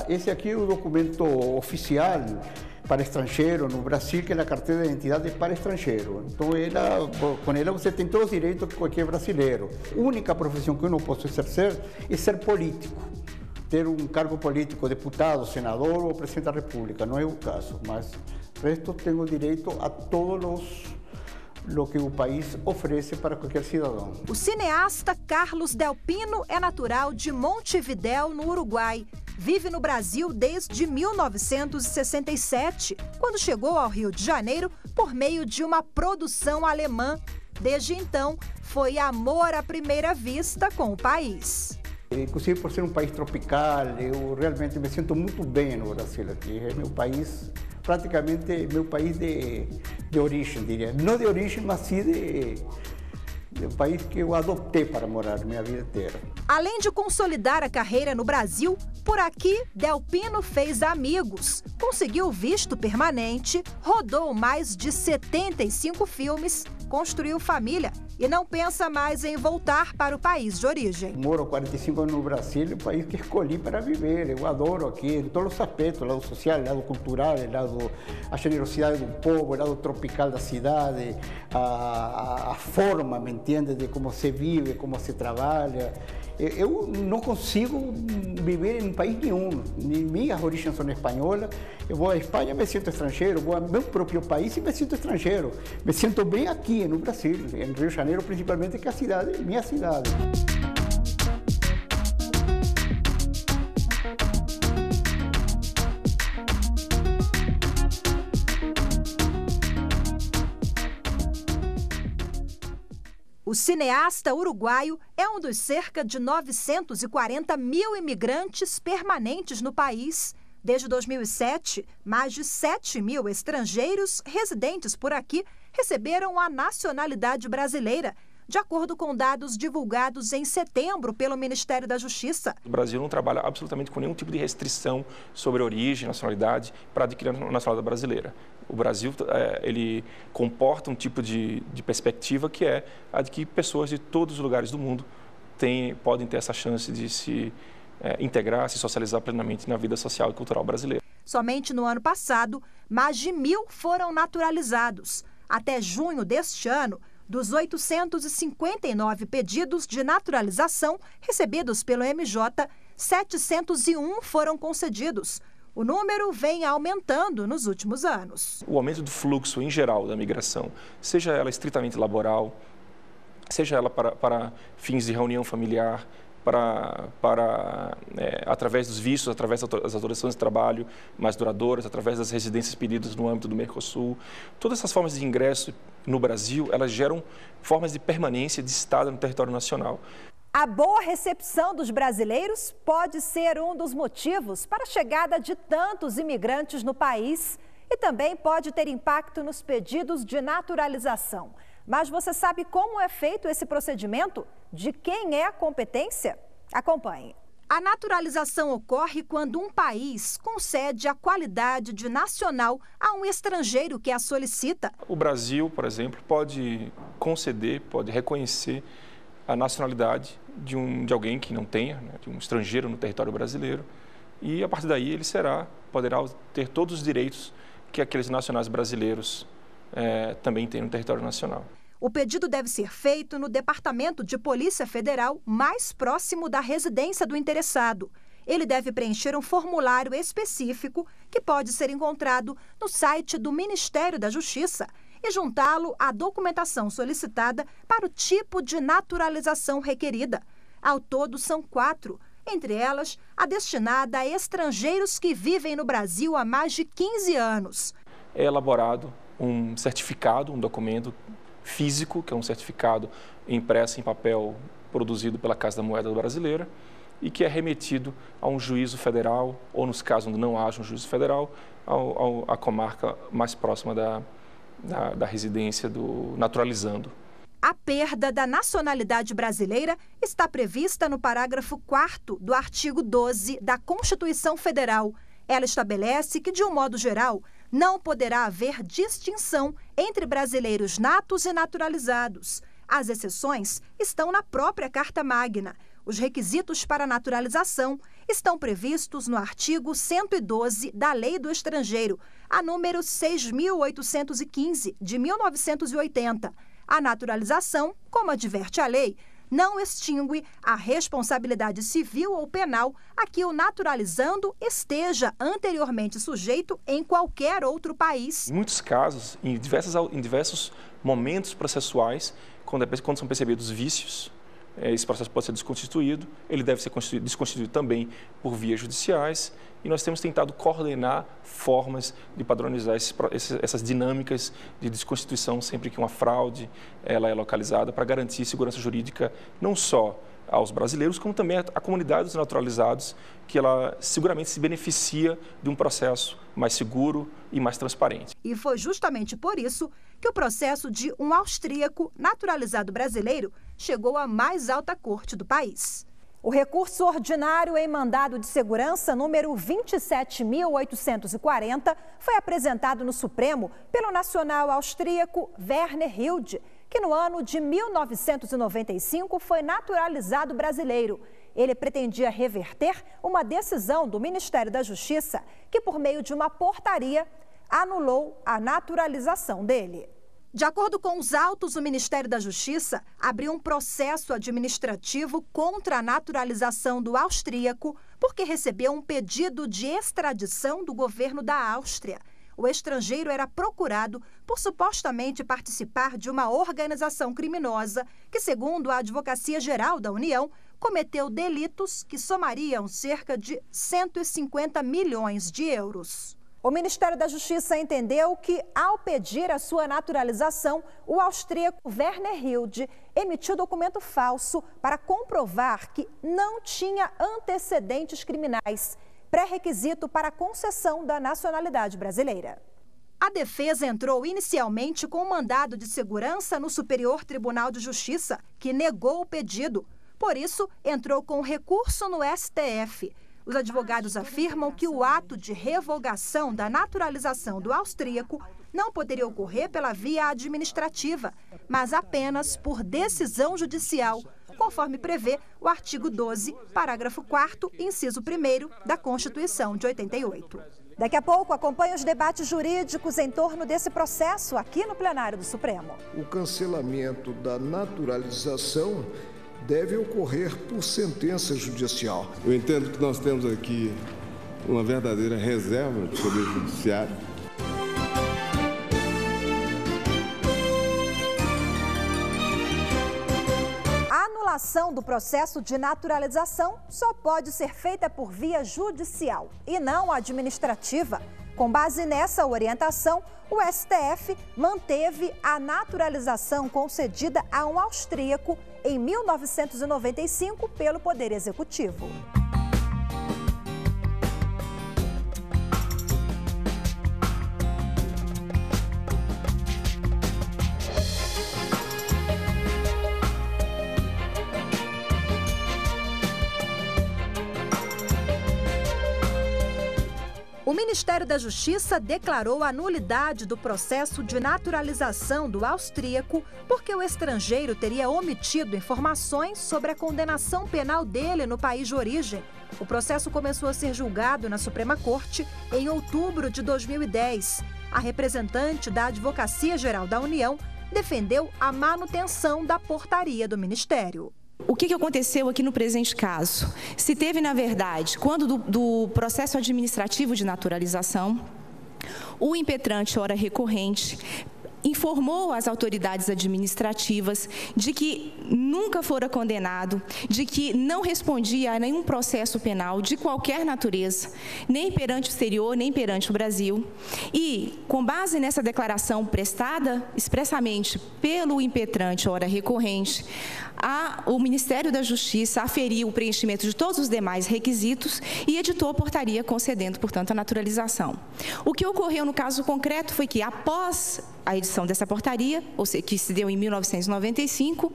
Esse aqui é o documento oficial para estrangeiro no Brasil, que é a carteira de identidade para estrangeiro. Então, com ela você tem todos os direitos que qualquer brasileiro. A única profissão que eu não posso exercer é ser político. Ter um cargo político, deputado, senador ou presidente da República. Não é o caso, mas o resto tenho direito a todos o que o país oferece para qualquer cidadão. O cineasta Carlos Del Pino é natural de Montevidéu, no Uruguai. Vive no Brasil desde 1967, quando chegou ao Rio de Janeiro por meio de uma produção alemã. Desde então, foi amor à primeira vista com o país. Inclusive, por ser um país tropical, eu realmente me sinto muito bem no Brasil aqui. É meu país, praticamente meu país de origem, diria. Não de origem, mas sim de um país que eu adotei para morar minha vida inteira. Além de consolidar a carreira no Brasil, por aqui, Del Pino fez amigos, conseguiu visto permanente, rodou mais de 75 filmes, construiu família e não pensa mais em voltar para o país de origem. Moro há 45 anos no Brasil, é o país que escolhi para viver. Eu adoro aqui, em todos os aspectos, o lado social, o lado cultural, a generosidade do povo, o lado tropical da cidade, a forma, me entende, de como se vive, como se trabalha. Eu não consigo viver em país nenhum. Minhas origens são espanholas. Eu vou à Espanha, me sinto estrangeiro. Vou ao meu próprio país e me sinto estrangeiro. Me sinto bem aqui no Brasil, em Rio de Janeiro, principalmente, que é a cidade, minha cidade. O cineasta uruguaio é um dos cerca de 940 mil imigrantes permanentes no país. Desde 2007, mais de 7 mil estrangeiros residentes por aqui receberam a nacionalidade brasileira, de acordo com dados divulgados em setembro pelo Ministério da Justiça. O Brasil não trabalha absolutamente com nenhum tipo de restrição sobre origem, nacionalidade, para adquirir a nacionalidade brasileira. O Brasil ele comporta um tipo de perspectiva que é a de que pessoas de todos os lugares do mundo podem ter essa chance de se integrar, se socializar plenamente na vida social e cultural brasileira. Somente no ano passado, mais de 1.000 foram naturalizados. Até junho deste ano, dos 859 pedidos de naturalização recebidos pelo MJ, 701 foram concedidos. O número vem aumentando nos últimos anos. O aumento do fluxo em geral da migração, seja ela estritamente laboral, seja ela para fins de reunião familiar, através dos vistos, através das autorizações de trabalho mais duradouras, através das residências pedidas no âmbito do Mercosul. Todas essas formas de ingresso no Brasil, elas geram formas de permanência de estado no território nacional. A boa recepção dos brasileiros pode ser um dos motivos para a chegada de tantos imigrantes no país e também pode ter impacto nos pedidos de naturalização. Mas você sabe como é feito esse procedimento? De quem é a competência? Acompanhe. A naturalização ocorre quando um país concede a qualidade de nacional a um estrangeiro que a solicita. O Brasil, por exemplo, pode conceder, pode reconhecer a nacionalidade de alguém que não tenha, de um estrangeiro no território brasileiro, e a partir daí ele poderá ter todos os direitos que aqueles nacionais brasileiros também têm no território nacional. O pedido deve ser feito no Departamento de Polícia Federal mais próximo da residência do interessado. Ele deve preencher um formulário específico que pode ser encontrado no site do Ministério da Justiça e juntá-lo à documentação solicitada para o tipo de naturalização requerida. Ao todo, são 4, entre elas a destinada a estrangeiros que vivem no Brasil há mais de 15 anos. É elaborado um certificado, um documento físico, que é um certificado impresso em papel produzido pela Casa da Moeda Brasileira e que é remetido a um juízo federal, ou nos casos onde não haja um juízo federal, à comarca mais próxima da residência do naturalizando. A perda da nacionalidade brasileira está prevista no parágrafo 4º do artigo 12 da Constituição Federal. Ela estabelece que, de um modo geral, não poderá haver distinção entre brasileiros natos e naturalizados. As exceções estão na própria Carta Magna. Os requisitos para naturalização estão previstos no artigo 112 da Lei do Estrangeiro, a número 6.815, de 1980. A naturalização, como adverte a lei, não extingue a responsabilidade civil ou penal a que o naturalizando esteja anteriormente sujeito em qualquer outro país. Em muitos casos, em diversos momentos processuais, quando são percebidos vícios, esse processo pode ser desconstituído, ele deve ser desconstituído também por vias judiciais, e nós temos tentado coordenar formas de padronizar essas dinâmicas de desconstituição sempre que uma fraude ela é localizada, para garantir segurança jurídica não só aos brasileiros, como também à comunidade dos naturalizados, que ela seguramente se beneficia de um processo mais seguro e mais transparente. E foi justamente por isso que o processo de um austríaco naturalizado brasileiro chegou à mais alta corte do país. O recurso ordinário em mandado de segurança número 27.840 foi apresentado no Supremo pelo nacional austríaco Werner Hilde, que no ano de 1995 foi naturalizado brasileiro. Ele pretendia reverter uma decisão do Ministério da Justiça que, por meio de uma portaria, anulou a naturalização dele. De acordo com os autos, o Ministério da Justiça abriu um processo administrativo contra a naturalização do austríaco porque recebeu um pedido de extradição do governo da Áustria. O estrangeiro era procurado por supostamente participar de uma organização criminosa que, segundo a Advocacia Geral da União, cometeu delitos que somariam cerca de 150 milhões de euros. O Ministério da Justiça entendeu que, ao pedir a sua naturalização, o austríaco Werner Hilde emitiu documento falso para comprovar que não tinha antecedentes criminais, pré-requisito para a concessão da nacionalidade brasileira. A defesa entrou inicialmente com um mandado de segurança no Superior Tribunal de Justiça, que negou o pedido. Por isso, entrou com recurso no STF. Os advogados afirmam que o ato de revogação da naturalização do austríaco não poderia ocorrer pela via administrativa, mas apenas por decisão judicial, conforme prevê o artigo 12, parágrafo 4º, inciso 1º da Constituição de 88. Daqui a pouco, acompanhe os debates jurídicos em torno desse processo aqui no plenário do Supremo. O cancelamento da naturalização deve ocorrer por sentença judicial. Eu entendo que nós temos aqui uma verdadeira reserva do Poder Judiciário. A anulação do processo de naturalização só pode ser feita por via judicial e não administrativa. Com base nessa orientação, o STF manteve a naturalização concedida a um austríaco em 1995 pelo Poder Executivo. O Ministério da Justiça declarou a nulidade do processo de naturalização do austríaco porque o estrangeiro teria omitido informações sobre a condenação penal dele no país de origem. O processo começou a ser julgado na Suprema Corte em outubro de 2010. A representante da Advocacia Geral da União defendeu a manutenção da portaria do Ministério. O que aconteceu aqui no presente caso? Se teve, na verdade, quando do processo administrativo de naturalização, o impetrante, ora recorrente, informou as autoridades administrativas de que nunca fora condenado, de que não respondia a nenhum processo penal de qualquer natureza, nem perante o exterior, nem perante o Brasil. E, com base nessa declaração prestada expressamente pelo impetrante, ora recorrente, o Ministério da Justiça aferiu o preenchimento de todos os demais requisitos e editou a portaria concedendo, portanto, a naturalização. O que ocorreu no caso concreto foi que, após a edição dessa portaria, ou seja, que se deu em 1995,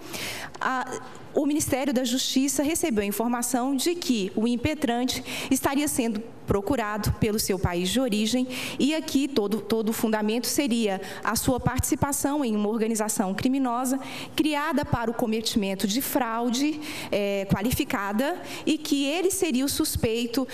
o Ministério da Justiça recebeu a informação de que o impetrante estaria sendo procurado pelo seu país de origem e aqui todo o fundamento seria a sua participação em uma organização criminosa criada para o cometimento de fraude qualificada e que ele seria o suspeito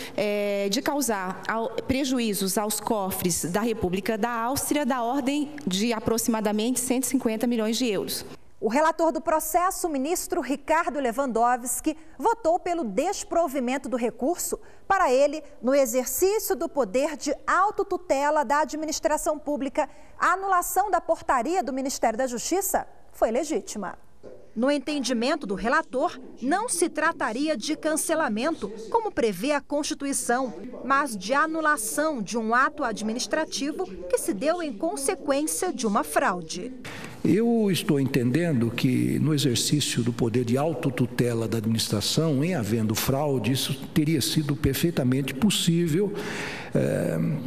de causar prejuízos aos cofres da República da Áustria da ordem de aproximadamente 150 milhões de euros. O relator do processo, o ministro Ricardo Lewandowski, votou pelo desprovimento do recurso. Para ele, no exercício do poder de autotutela da administração pública, a anulação da portaria do Ministério da Justiça foi legítima. No entendimento do relator, não se trataria de cancelamento, como prevê a Constituição, mas de anulação de um ato administrativo que se deu em consequência de uma fraude. Eu estou entendendo que no exercício do poder de autotutela da administração, em havendo fraude, isso teria sido perfeitamente possível.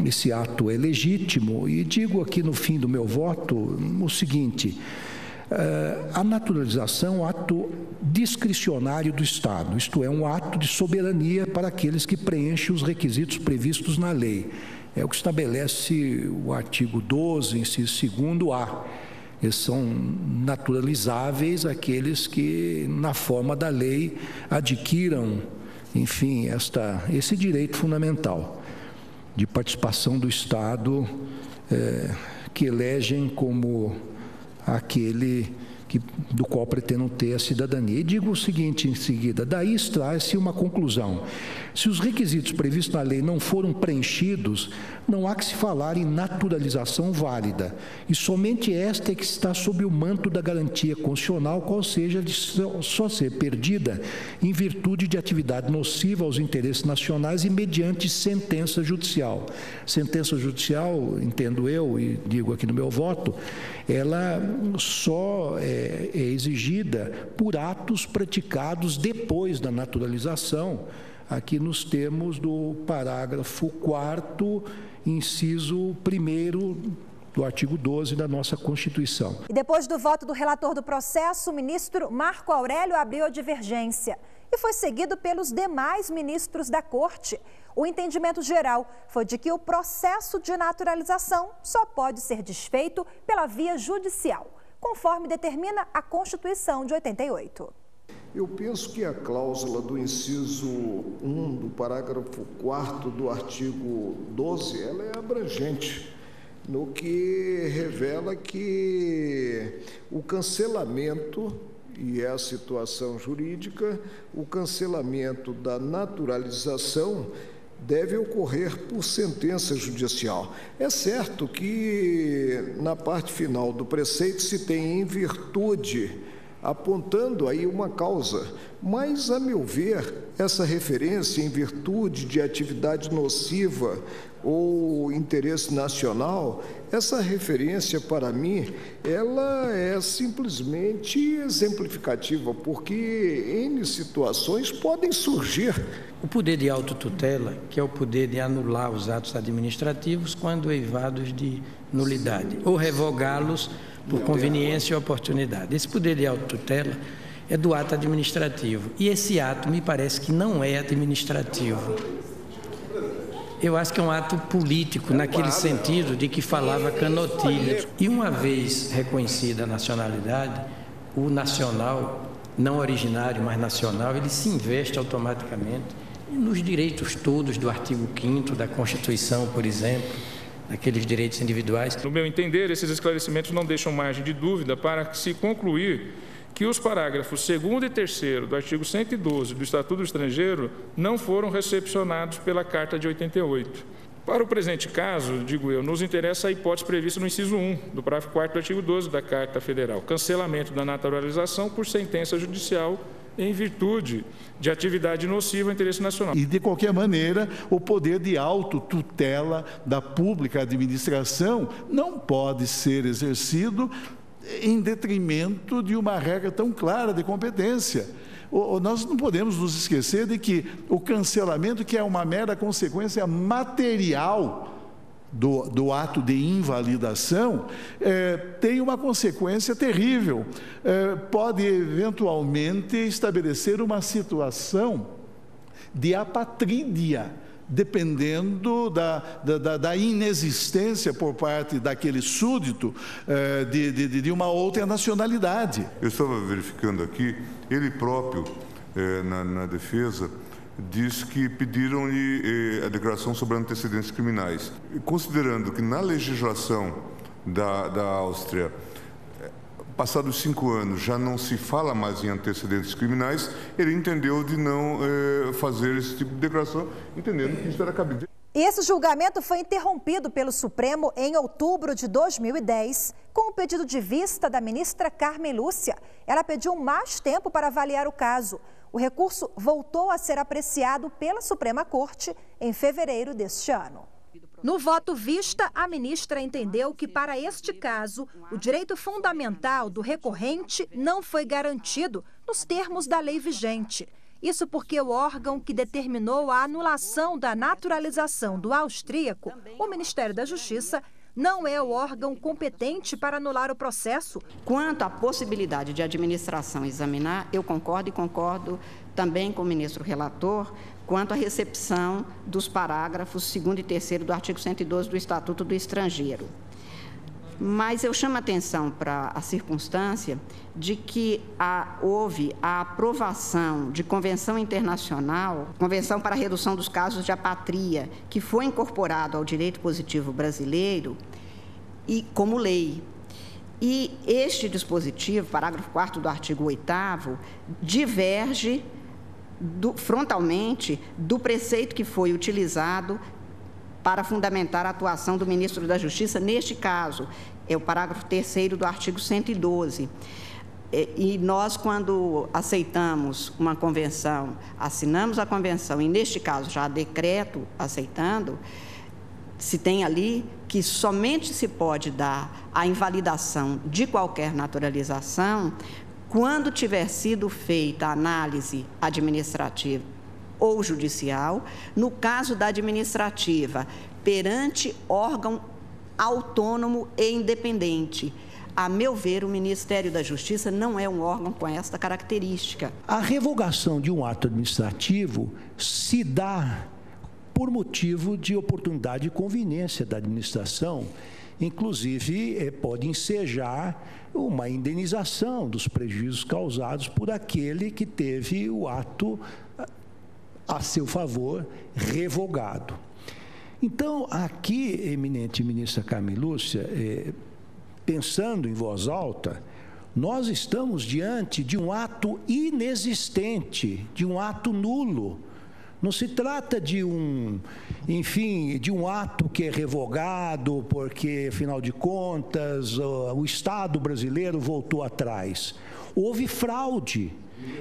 Esse ato é legítimo e digo aqui no fim do meu voto o seguinte: a naturalização é um ato discricionário do Estado, isto é, um ato de soberania para aqueles que preenchem os requisitos previstos na lei. É o que estabelece o artigo 12, inciso 2º-A. Eles são naturalizáveis aqueles que, na forma da lei, adquiram, enfim, esse direito fundamental de participação do Estado, que elegem como aquele do qual pretendam ter a cidadania. E digo o seguinte em seguida: daí extrai-se uma conclusão. Se os requisitos previstos na lei não foram preenchidos, não há que se falar em naturalização válida. E somente esta é que está sob o manto da garantia constitucional, qual seja de só ser perdida em virtude de atividade nociva aos interesses nacionais e mediante sentença judicial. Sentença judicial, entendo eu, e digo aqui no meu voto, ela só é exigida por atos praticados depois da naturalização, aqui nos termos do parágrafo 4º, inciso 1º do artigo 12 da nossa Constituição. E depois do voto do relator do processo, o ministro Marco Aurélio abriu a divergência e foi seguido pelos demais ministros da Corte. O entendimento geral foi de que o processo de naturalização só pode ser desfeito pela via judicial, conforme determina a Constituição de 88. Eu penso que a cláusula do inciso 1 do parágrafo 4º do artigo 12, ela é abrangente, no que revela que o cancelamento, e é a situação jurídica, o cancelamento da naturalização deve ocorrer por sentença judicial. É certo que na parte final do preceito se tem em virtude, apontando aí uma causa, mas, a meu ver, essa referência em virtude de atividade nociva ou interesse nacional, essa referência, para mim, ela é simplesmente exemplificativa, porque N situações podem surgir. O poder de autotutela, que é o poder de anular os atos administrativos quando eivados de nulidade, ou revogá-los por conveniência e oportunidade. Esse poder de autotutela é do ato administrativo. E esse ato me parece que não é administrativo. Eu acho que é um ato político, naquele sentido de que falava Canotilha. E uma vez reconhecida a nacionalidade, o nacional, não originário, mas nacional, ele se investe automaticamente nos direitos todos do artigo 5º da Constituição, por exemplo, naqueles direitos individuais. No meu entender, esses esclarecimentos não deixam margem de dúvida para se concluir que os parágrafos 2º e 3º do artigo 112 do Estatuto do Estrangeiro não foram recepcionados pela Carta de 88. Para o presente caso, digo eu, nos interessa a hipótese prevista no inciso 1 do parágrafo 4º do artigo 12 da Carta Federal, cancelamento da naturalização por sentença judicial em virtude de atividade nociva ao interesse nacional. E, de qualquer maneira, o poder de autotutela da pública administração não pode ser exercido em detrimento de uma regra tão clara de competência. Nós não podemos nos esquecer de que o cancelamento, que é uma mera consequência material do ato de invalidação, tem uma consequência terrível. Pode, eventualmente, estabelecer uma situação de apatrídia, dependendo da inexistência por parte daquele súdito de uma outra nacionalidade. Eu estava verificando aqui, ele próprio, na defesa, diz que pediram-lhe a declaração sobre antecedentes criminais. Considerando que na legislação da Áustria, passados 5 anos, já não se fala mais em antecedentes criminais, ele entendeu de não fazer esse tipo de declaração, entendendo que isso era cabível. Esse julgamento foi interrompido pelo Supremo em outubro de 2010, com o pedido de vista da ministra Carmen Lúcia. Ela pediu mais tempo para avaliar o caso. O recurso voltou a ser apreciado pela Suprema Corte em fevereiro deste ano. No voto vista, a ministra entendeu que, para este caso, o direito fundamental do recorrente não foi garantido nos termos da lei vigente. Isso porque o órgão que determinou a anulação da naturalização do austríaco, o Ministério da Justiça, não é o órgão competente para anular o processo. Quanto à possibilidade de administração examinar, eu concordo e concordo também com o ministro relator quanto à recepção dos parágrafos 2º e 3º do artigo 112 do Estatuto do Estrangeiro. Mas eu chamo a atenção para a circunstância de que houve a aprovação de convenção internacional, Convenção para a Redução dos Casos de Apatria, que foi incorporado ao direito positivo brasileiro e como lei. E este dispositivo, parágrafo 4º do artigo 8º, diverge frontalmente do preceito que foi utilizado para fundamentar a atuação do ministro da Justiça neste caso. É o parágrafo 3º do artigo 112. E nós, quando aceitamos uma convenção, assinamos a convenção, e neste caso já há decreto aceitando, se tem ali que somente se pode dar a invalidação de qualquer naturalização quando tiver sido feita a análise administrativa ou judicial, no caso da administrativa, perante órgão autônomo e independente. A meu ver, o Ministério da Justiça não é um órgão com esta característica. A revogação de um ato administrativo se dá por motivo de oportunidade e conveniência da administração, inclusive pode ensejar uma indenização dos prejuízos causados por aquele que teve o ato a seu favor revogado. Então, aqui, eminente ministra Carmen Lúcia, pensando em voz alta, nós estamos diante de um ato inexistente, de um ato nulo. Não se trata de de um ato que é revogado porque, afinal de contas, o Estado brasileiro voltou atrás. Houve fraude.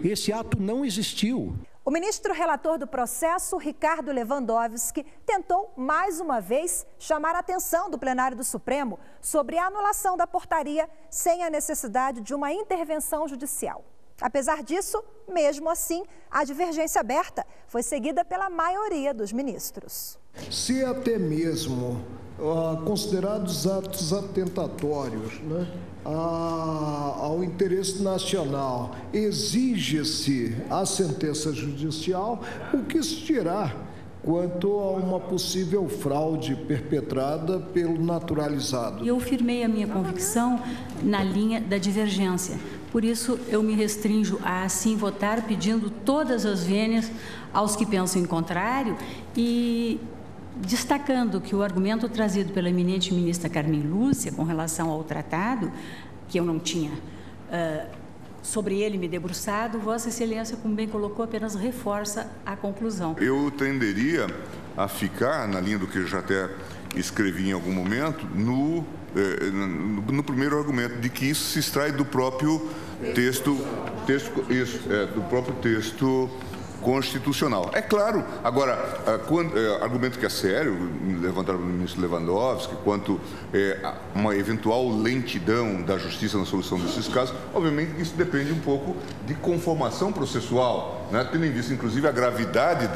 Esse ato não existiu. O ministro relator do processo, Ricardo Lewandowski, tentou mais uma vez chamar a atenção do plenário do Supremo sobre a anulação da portaria sem a necessidade de uma intervenção judicial. Apesar disso, mesmo assim, a divergência aberta foi seguida pela maioria dos ministros. Se até mesmo considerados atos atentatórios, ao interesse nacional, exige-se a sentença judicial, o que se dirá quanto a uma possível fraude perpetrada pelo naturalizado? Eu firmei a minha convicção na linha da divergência. Por isso, eu me restringo a, assim, votar, pedindo todas as vênias aos que pensam em contrário e destacando que o argumento trazido pela eminente ministra Carmen Lúcia com relação ao tratado, que eu não tinha sobre ele me debruçado, Vossa Excelência, como bem colocou, apenas reforça a conclusão. Eu tenderia a ficar, na linha do que eu já até escrevi em algum momento, no primeiro argumento, de que isso se extrai do próprio texto do próprio texto constitucional. É claro, agora, argumento que é sério, levantado pelo ministro Lewandowski, quanto uma eventual lentidão da justiça na solução desses casos, obviamente isso depende um pouco de conformação processual, tendo em vista, inclusive, a gravidade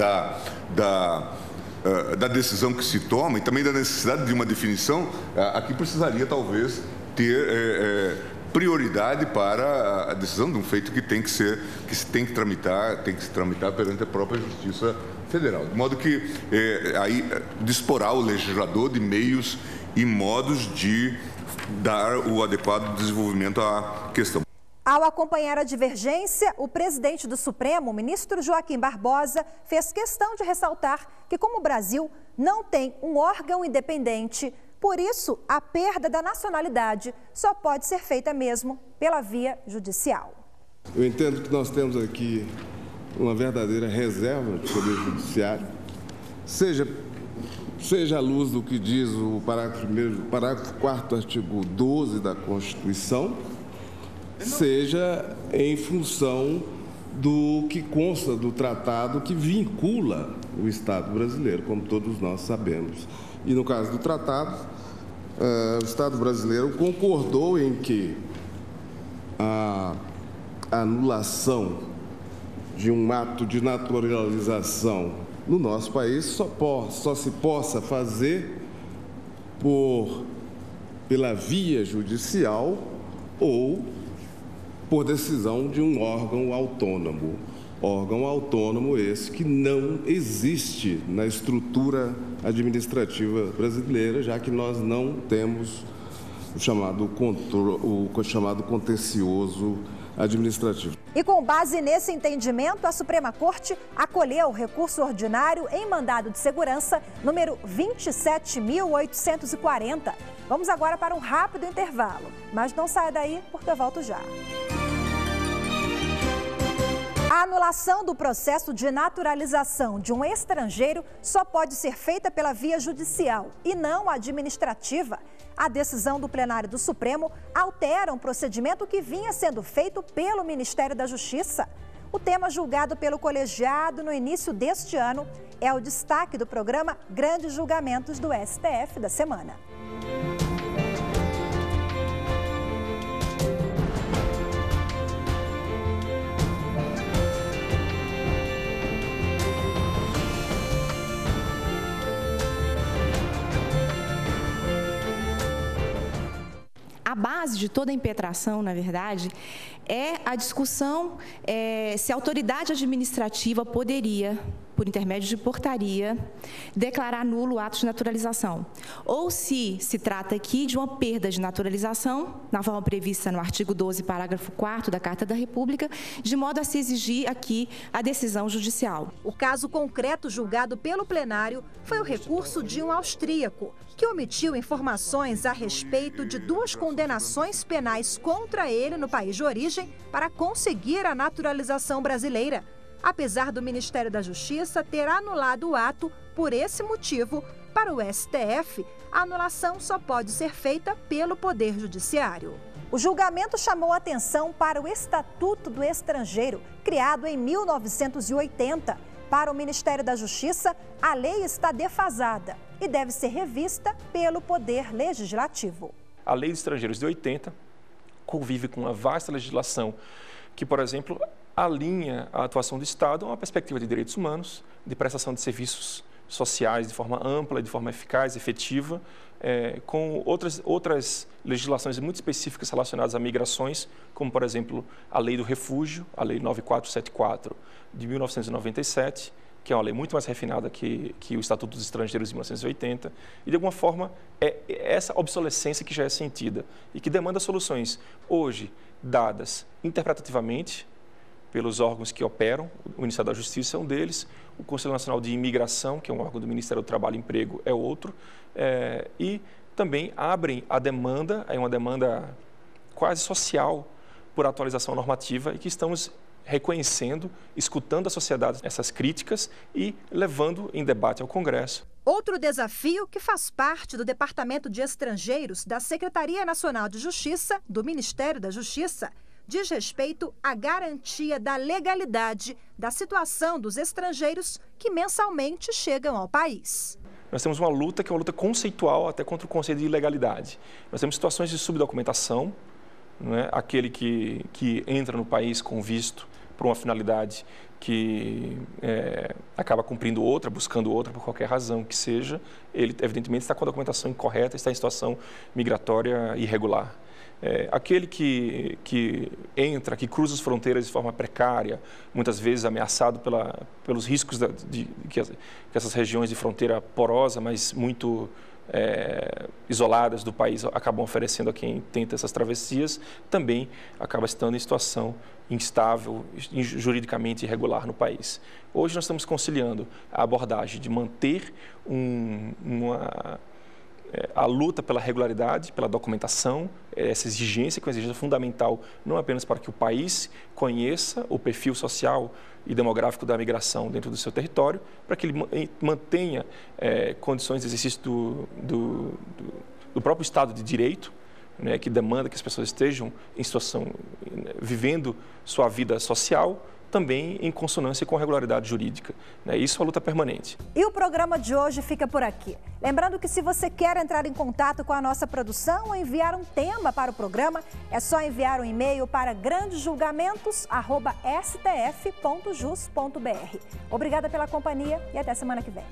da decisão que se toma e também da necessidade de uma definição, aqui precisaria talvez ter prioridade para a decisão de um feito que se tem que tramitar perante a própria Justiça Federal. De modo que aí disporá o legislador de meios e modos de dar o adequado desenvolvimento à questão. Ao acompanhar a divergência, o presidente do Supremo, o ministro Joaquim Barbosa, fez questão de ressaltar que, como o Brasil não tem um órgão independente, por isso a perda da nacionalidade só pode ser feita mesmo pela via judicial. Eu entendo que nós temos aqui uma verdadeira reserva do Poder Judiciário, seja à luz do que diz o parágrafo 4º, artigo 12 da Constituição, seja em função do que consta do tratado que vincula o Estado brasileiro, como todos nós sabemos. E no caso do tratado, o Estado brasileiro concordou em que a anulação de um ato de naturalização no nosso país só se possa fazer pela via judicial ou por decisão de um órgão autônomo. Órgão autônomo esse que não existe na estrutura administrativa brasileira, já que nós não temos o chamado contencioso administrativo. E com base nesse entendimento, a Suprema Corte acolheu o recurso ordinário em mandado de segurança número 27.840. Vamos agora para um rápido intervalo, mas não saia daí porque eu volto já. A anulação do processo de naturalização de um estrangeiro só pode ser feita pela via judicial e não administrativa. A decisão do plenário do Supremo altera um procedimento que vinha sendo feito pelo Ministério da Justiça. O tema julgado pelo colegiado no início deste ano é o destaque do programa Grandes Julgamentos do STF da semana. A base de toda a impetração, na verdade, é a discussão se a autoridade administrativa poderia, por intermédio de portaria, declarar nulo o ato de naturalização. Ou se trata aqui de uma perda de naturalização, na forma prevista no artigo 12, parágrafo 4º da Carta da República, de modo a se exigir aqui a decisão judicial. O caso concreto julgado pelo plenário foi o recurso de um austríaco, que omitiu informações a respeito de 2 condenações penais contra ele no país de origem para conseguir a naturalização brasileira. Apesar do Ministério da Justiça ter anulado o ato por esse motivo, para o STF, a anulação só pode ser feita pelo Poder Judiciário. O julgamento chamou atenção para o Estatuto do Estrangeiro, criado em 1980. Para o Ministério da Justiça, a lei está defasada e deve ser revista pelo Poder Legislativo. A Lei de Estrangeiros de 80 convive com uma vasta legislação que, por exemplo, alinha a atuação do Estado a uma perspectiva de direitos humanos, de prestação de serviços sociais de forma ampla, de forma eficaz, efetiva, com outras legislações muito específicas relacionadas a migrações, como, por exemplo, a Lei do Refúgio, a Lei 9474 de 1997, que é uma lei muito mais refinada que o Estatuto dos Estrangeiros de 1980, e, de alguma forma, é essa obsolescência que já é sentida e que demanda soluções, hoje, dadas interpretativamente pelos órgãos que operam. O Ministério da Justiça é um deles, o Conselho Nacional de Imigração, que é um órgão do Ministério do Trabalho e Emprego, é outro, e também abrem a demanda, é uma demanda quase social, por atualização normativa, e que estamos reconhecendo, escutando a sociedade essas críticas e levando em debate ao Congresso. Outro desafio que faz parte do Departamento de Estrangeiros da Secretaria Nacional de Justiça, do Ministério da Justiça, diz respeito à garantia da legalidade da situação dos estrangeiros que mensalmente chegam ao país. Nós temos uma luta que é uma luta conceitual até contra o conceito de ilegalidade. Nós temos situações de subdocumentação, não é? Aquele que entra no país com visto por uma finalidade que acaba cumprindo outra, buscando outra por qualquer razão que seja, ele evidentemente está com a documentação incorreta, está em situação migratória irregular. Aquele que entra, que cruza as fronteiras de forma precária, muitas vezes ameaçado pelos riscos que essas regiões de fronteira porosa, mas muito isoladas do país, acabam oferecendo a quem tenta essas travessias, também acaba estando em situação instável, juridicamente irregular no país. Hoje nós estamos conciliando a abordagem de manter a luta pela regularidade, pela documentação, essa exigência, que é uma exigência fundamental, não apenas para que o país conheça o perfil social e demográfico da migração dentro do seu território, para que ele mantenha condições de exercício do próprio Estado de Direito, né, que demanda que as pessoas estejam em situação, vivendo sua vida social, também em consonância com a regularidade jurídica. Isso é uma luta permanente. E o programa de hoje fica por aqui. Lembrando que se você quer entrar em contato com a nossa produção ou enviar um tema para o programa, é só enviar um e-mail para grandesjulgamentos@stf.jus.br. Obrigada pela companhia e até semana que vem.